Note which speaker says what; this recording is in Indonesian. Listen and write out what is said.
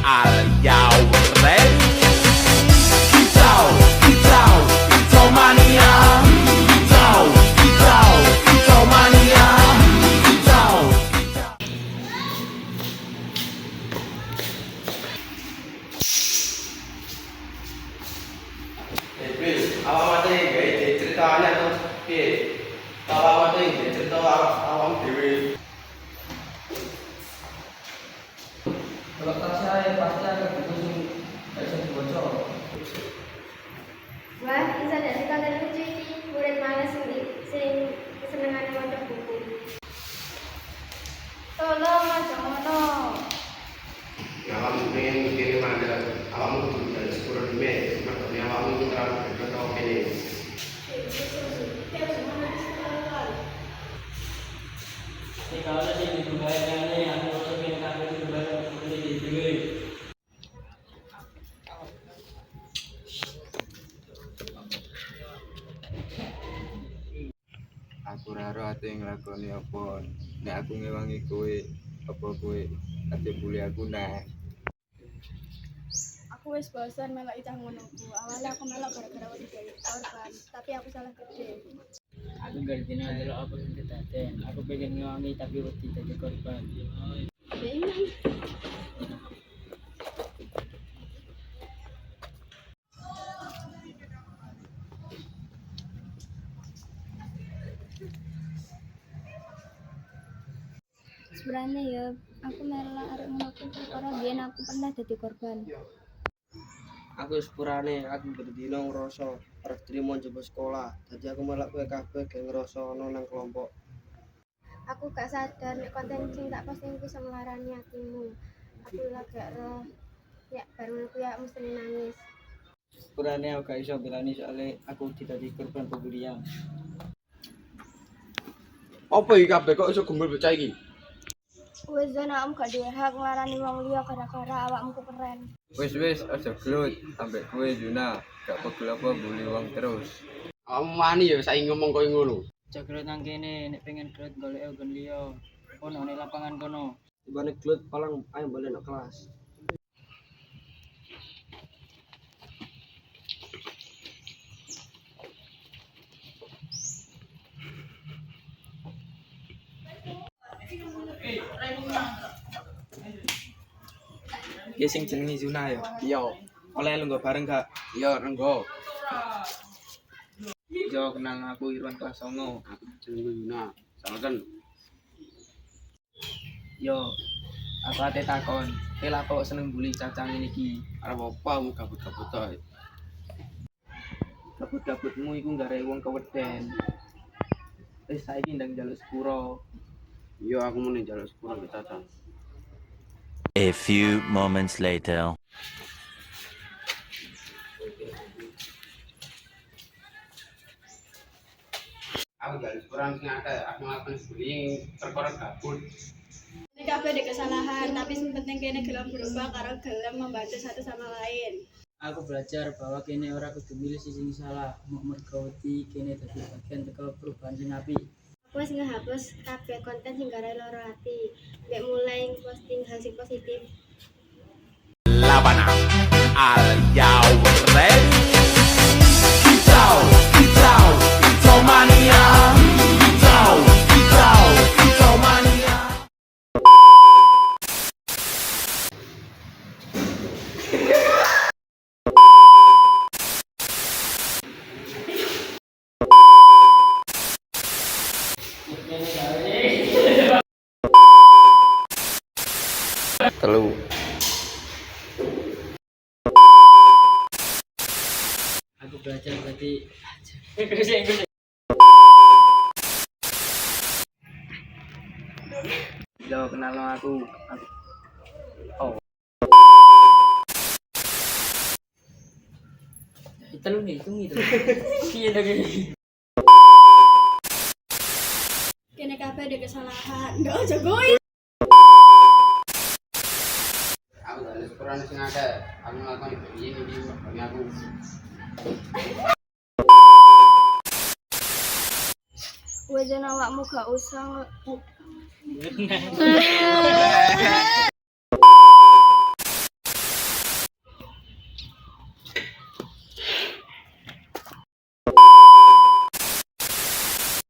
Speaker 1: Are y'all ready? Kicau, kicau, kicau mania. Kicau, kicau, kicau mania. Kicau, kicau.
Speaker 2: Awak mati gawe ceritanya tuh piye? Awak mati gawe cerita awak dhewe. Kalau tak saya pasti akan ditusung bisa dibaca.
Speaker 3: Wah, bisa dari konten lucu ini murid malas sing kesenengane maca buku. Tolong aja ngono.
Speaker 2: Ya awak pengen kirim ada awakmu kudu dari sepuro dime, makane awakmu terlalu berkata kene.
Speaker 4: Kalau ada yang dibayarkan aku rasa pengen kabel dibayar seperti di dewe.
Speaker 5: Aku raro ate nglakoni apa nek aku ngewangi kowe apa kowe ate bully aku nek
Speaker 3: Aku wis bosan melok cah ngono ku. Awalnya aku melok gara-gara wedi dari korban, tapi aku salah gede.
Speaker 4: Aku gardine adalah apa sing kedaden. Aku pengen ngewangi tapi wedi dadi korban.
Speaker 3: Bingung. Sebenarnya ya, aku melok arek ngono ku ora biyen aku pernah dadi korban.
Speaker 2: Aku sepurane aku berdino ngrasa arep trimo njaba sekolah. Dadi aku melok kowe kabeh ge ngrasa ana nang kelompok.
Speaker 3: Aku gak sadar nek konten sing tak posting bisa melarani hatimu. Aku lagi roh ya baru aku ya mesti nangis.
Speaker 4: Sepurane aku gak iso belani soalnya aku dadi korban pembulian.
Speaker 2: Apa iki kabeh kok iso gembul bocah iki?
Speaker 3: Wis zona om gak duwe hak nglarani wong liya gara-gara awakmu keren.
Speaker 5: wis aja gelut ambek kowe Juna gak pegel apa bully wong terus.
Speaker 2: Awakmu wani ya saiki ngomong koyo ngono.
Speaker 4: Jagret nang kene nek pengen gret golek organ liya. Ono ning lapangan kono.
Speaker 2: Tibane glut palang ayo balik nang kelas.
Speaker 4: Ki sing jenenge Zuna ya.
Speaker 2: Iya,
Speaker 4: Oleh lu bareng gak?
Speaker 2: iya renggo.
Speaker 4: Yo kenal aku Irwan kelas 9.
Speaker 2: Aku jenenge Yuna. Salken.
Speaker 4: Yo aku ate takon. Kela kok seneng bully cacang ini iki.
Speaker 2: Arep apa mu kabut-kabut ae.
Speaker 4: Kabut-kabutmu iku gare wong keweden. Wis saiki ndang njaluk sepuro.
Speaker 2: Iya aku mau njaluk sepuro ke Caca.
Speaker 1: A few moments later.
Speaker 2: Aku njaluk sepuro sing akeh aku ngelakuin bullying perkara kabut.
Speaker 3: Ini kabeh ada kesalahan, tapi yang penting kene gelem berubah karo gelem membantu satu sama lain.
Speaker 4: Aku belajar bahwa kene ora kudu milih sing salah, mau mergo wedi kene dadi bagian teko perubahan sing apik.
Speaker 3: Aku wis ngehapus kabeh konten sing garai loro ati. Mek mulai posting hal sing positif.
Speaker 1: Labana. Are y'all ready? Kicau, kicau, kicau mania. Kicau, kicau, kicau mania.
Speaker 5: Telu
Speaker 4: Aku belajar berarti Yo kenal aku. Oh. Itu nih, itu. Iya lagi.
Speaker 3: Kene kabeh ada kesalahan. Ndak aja gue.
Speaker 2: Aku njaluk sepuro sing akeh aku ngelakuin bullying iki bagi aku.
Speaker 3: Wes awakmu gak usah